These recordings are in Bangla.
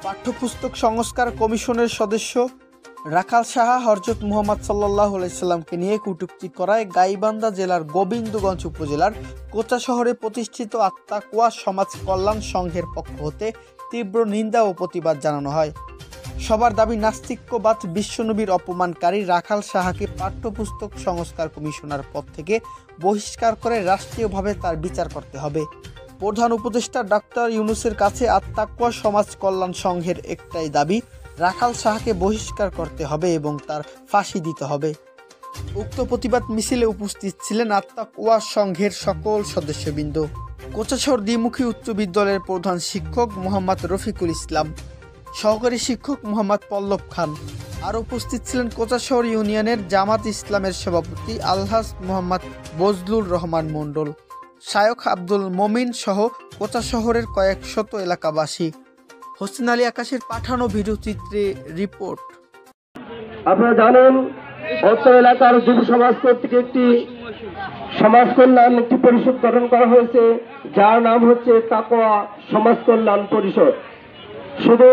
পাঠ্যপুস্তক সংস্কার কমিশনের সদস্য রাখাল সাহা হযরত মুহাম্মদ সাল্লাল্লাহু আলাইহি সাল্লামকে নিয়ে কটূক্তি করায় গাইবান্ধা জেলার গোবিন্দগঞ্জ উপজেলার কোচা শহরে প্রতিষ্ঠিত আত্মাকুয়া সমাজ কল্যাণ সংঘের পক্ষ হতে তীব্র নিন্দা ও প্রতিবাদ জানানো হয়। সবার দাবি, নাস্তিক্যবাদ বিশ্বনবীর অপমানকারী রাখাল সাহাকে পাঠ্যপুস্তক সংস্কার কমিশনার পদ থেকে বহিষ্কার করে রাষ্ট্রীয়ভাবে তার বিচার করতে হবে। প্রধান উপদেষ্টা ডক্টর ইউনূসের কাছে আত্মাকুয়া সমাজ কল্যাণ সংঘের একটাই দাবি, রাখাল সাহাকে বহিষ্কার করতে হবে এবং তার ফাঁসি দিতে হবে। উক্ত প্রতিবাদ মিছিলে উপস্থিত ছিলেন আত্মাকুয়া সংঘের সকল সদস্যবৃন্দ, কোচাশহর দ্বিমুখী উচ্চ বিদ্যালয়ের প্রধান শিক্ষক মোহাম্মদ রফিকুল ইসলাম, সহকারী শিক্ষক মোহাম্মদ পল্লব খান। আর উপস্থিত ছিলেন কোচাশহর ইউনিয়নের জামাত ইসলামের সভাপতি আলহাজ মোহাম্মদ বজলুর রহমান মণ্ডল, শায়খ আব্দুল মমিন সহ কোচা শহরের কয়েক শত এলাকাবাসী। হোসেন আলী আকাশের পাঠানো ভিডিওচিত্রে রিপোর্ট। আপনারা জানেন, অত্র এলাকার যুব সমাজ কর্তৃক একটি সমাজ কল্যাণ একটি পরিষদ গঠন করা হয়েছে, যার নাম হচ্ছে তাকওয়া সমাজ কল্যাণ পরিষদ। শুধু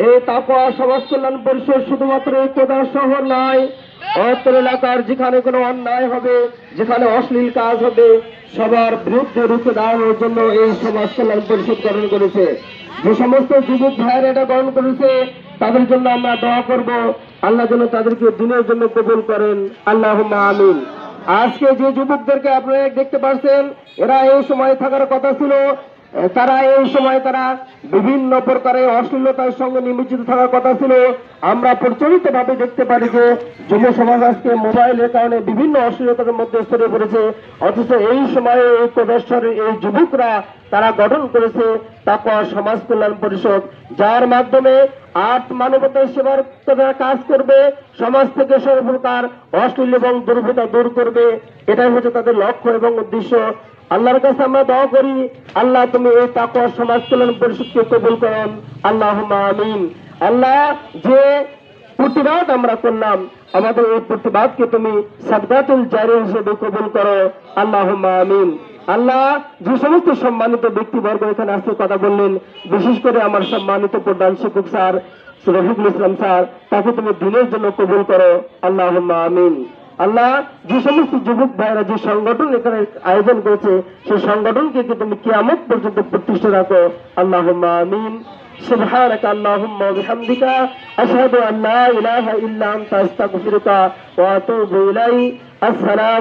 এই তাকওয়া সমাজ কল্যাণ পরিষদ শুধুমাত্র এই কোচা শহর নয়, অত্র এলাকার যেখানে কোনো অন্যায় হবে, যেখানে অশ্লীল কাজ হবে, সবার বিরুদ্ধে রুখে দাঁড়ানোর জন্য এই সমাজ কল্যাণ পরিষদ গঠন করেছে। যে সমস্ত যুবক ভাইয়েরা এটা গ্রহণ করেছে, তাদের জন্য আমরা দোয়া করব, আল্লাহ যেন তাদেরকে দিনের জন্য কবুল করেন, আল্লাহুম্মা আমিন। আজকে যে যুবকদেরকে আপনারা দেখতে পাচ্ছেন, এরা এই সময় থাকার কথা ছিল, তারা এই সময় বিভিন্ন প্রকারের অশ্লীলতার সঙ্গে নিমজ্জিত থাকার কথা ছিল। আমরা প্রচলিত ভাবে দেখতে পারি যে যুব সমাজ আজকে মোবাইলের কারণে বিভিন্ন অশ্লীলতার মধ্যে ছড়িয়ে পড়েছে, অথচ এই সময়ে এই প্রদর্শনের এই যুবকরা তারা গঠন করেছে তাকওয়া সমাজ কল্যাণ পরিষদ, যার মাধ্যমে মানবতার সেবার কাজ করবে, সমাজ থেকে সর্বপ্রকার অশ্লীল এবং দুর্বৃত্তা দূর করবে। এটাই হচ্ছে তাদের লক্ষ্য এবং উদ্দেশ্য। আল্লাহর কাছে আমরা দোয়া করি, আল্লাহ তুমি এই তাকওয়া সমাজ কল্যাণ পরিষদকে কবুল করেন, আল্লাহুম্মা আমিন। আল্লাহ, যে প্রতিবাদ আমরা করলাম, আমাদের এই প্রতিবাদকে তুমি সাদকাতুল জারিয়া হিসেবে কবুল করো, আল্লাহুম্মা আমিন। আল্লাহ, যে সমস্ত সম্মানিত ব্যক্তিবর্গ এখানে আসতে কথা বললেন, বিশেষ করে আমার সম্মানিত প্রধান শিক্ষক স্যার রফিকুল ইসলাম স্যার, তাকে তুমি দিনের জন্য কবুল করো, আল্লাহুম্মা আমিন। আল্লাহ, যে সমস্ত যুবক ভাইরা যে সংগঠন এখানে আয়োজন করেছে, সেই সংগঠনকে তুমি কিয়ামত পর্যন্ত প্রতিষ্ঠা রাখো, আল্লাহুম্মা আমিন। সুবহানাকা আল্লাহুম্মা ওয়া বিহামদিকা আশহাদু আন লা ইলাহা ইল্লা আনতা আস্তাগফিরুকা ওয়া আতুবু ইলাইক। আসসালাম।